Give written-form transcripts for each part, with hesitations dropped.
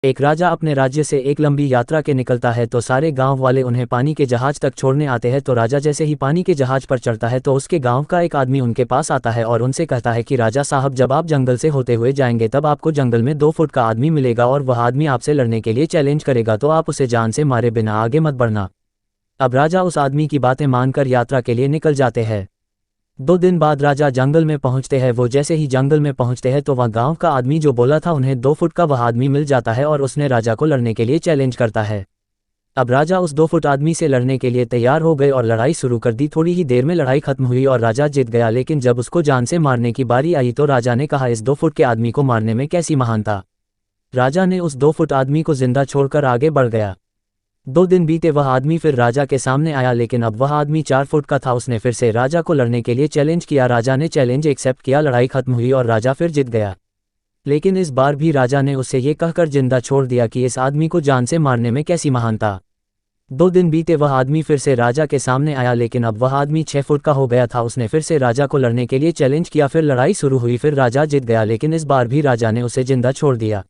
एक राजा अपने राज्य से एक लंबी यात्रा के निकलता है तो सारे गांव वाले उन्हें पानी के जहाज तक छोड़ने आते हैं। तो राजा जैसे ही पानी के जहाज पर चढ़ता है तो उसके गांव का एक आदमी उनके पास आता है और उनसे कहता है कि राजा साहब, जब आप जंगल से होते हुए जाएंगे तब आपको जंगल में 2 फुट का आदमी मिलेगा और वह आदमी आपसे लड़ने के लिए चैलेंज करेगा, तो आप उसे जान से मारे बिना आगे मत बढ़ना। अब राजा उस आदमी की बातें मानकर यात्रा के लिए निकल जाते हैं। 2 दिन बाद राजा जंगल में पहुंचते हैं। वो जैसे ही जंगल में पहुंचते हैं तो वह गांव का आदमी जो बोला था उन्हें 2 फुट का वह आदमी मिल जाता है और उसने राजा को लड़ने के लिए चैलेंज करता है। अब राजा उस 2 फुट आदमी से लड़ने के लिए तैयार हो गए और लड़ाई शुरू कर दी। थोड़ी ही देर में लड़ाई खत्म हुई और राजा जीत गया, लेकिन जब उसको जान से मारने की बारी आई तो राजा ने कहा, इस 2 फुट के आदमी को मारने में कैसी महानता। राजा ने उस 2 फुट आदमी को जिंदा छोड़कर आगे बढ़ गया। 2 दिन बीते, वह आदमी फिर राजा के सामने आया, लेकिन अब वह आदमी 4 फुट का था। उसने फिर से राजा को लड़ने के लिए चैलेंज किया। राजा ने चैलेंज एक्सेप्ट किया, लड़ाई खत्म हुई और राजा फिर जीत गया। लेकिन इस बार भी राजा ने उससे ये कहकर जिंदा छोड़ दिया कि इस आदमी को जान से मारने में कैसी महानता। 2 दिन बीते, वह आदमी फिर से राजा के सामने आया, लेकिन अब वह आदमी 6 फुट का हो गया था। उसने फिर से राजा को लड़ने के लिए चैलेंज किया। फिर लड़ाई शुरू हुई, फिर राजा जीत गया, लेकिन इस बार भी राजा ने उसे जिंदा छोड़ दिया।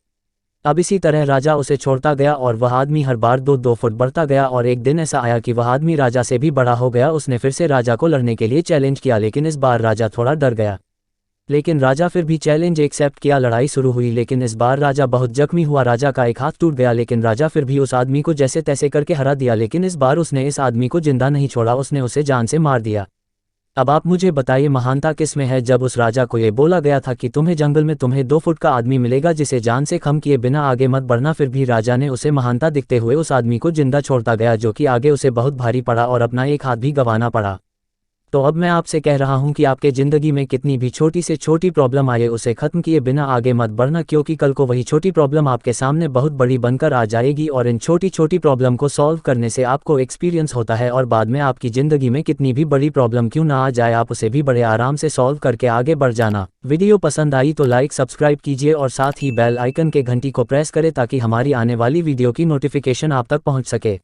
अब इसी तरह राजा उसे छोड़ता गया और वह आदमी हर बार 2-2 फुट बढ़ता गया और एक दिन ऐसा आया कि वह आदमी राजा से भी बड़ा हो गया। उसने फिर से राजा को लड़ने के लिए चैलेंज किया, लेकिन इस बार राजा थोड़ा डर गया। लेकिन राजा फिर भी चैलेंज एक्सेप्ट किया। लड़ाई शुरू हुई, लेकिन इस बार राजा बहुत जख्मी हुआ। राजा का एक हाथ टूट गया, लेकिन राजा फिर भी उस आदमी को जैसे तैसे करके हरा दिया। लेकिन इस बार उसने इस आदमी को जिंदा नहीं छोड़ा, उसने उसे जान से मार दिया। अब आप मुझे बताइए, महानता किस में है। जब उस राजा को ये बोला गया था कि तुम्हें जंगल में तुम्हें 2 फुट का आदमी मिलेगा जिसे जान से खम किए बिना आगे मत बढ़ना, फिर भी राजा ने उसे महानता दिखते हुए उस आदमी को जिंदा छोड़ता गया, जो कि आगे उसे बहुत भारी पड़ा और अपना एक हाथ भी गंवाना पड़ा। तो अब मैं आपसे कह रहा हूं कि आपके ज़िंदगी में कितनी भी छोटी से छोटी प्रॉब्लम आए, उसे ख़त्म किए बिना आगे मत बढ़ना, क्योंकि कल को वही छोटी प्रॉब्लम आपके सामने बहुत बड़ी बनकर आ जाएगी। और इन छोटी छोटी प्रॉब्लम को सॉल्व करने से आपको एक्सपीरियंस होता है और बाद में आपकी ज़िंदगी में कितनी भी बड़ी प्रॉब्लम क्यों ना आ जाए, आप उसे भी बड़े आराम से सॉल्व करके आगे बढ़ जाना। वीडियो पसंद आई तो लाइक सब्सक्राइब कीजिए और साथ ही बेल आइकन के घंटी को प्रेस करें ताकि हमारी आने वाली वीडियो की नोटिफिकेशन आप तक पहुँच सके।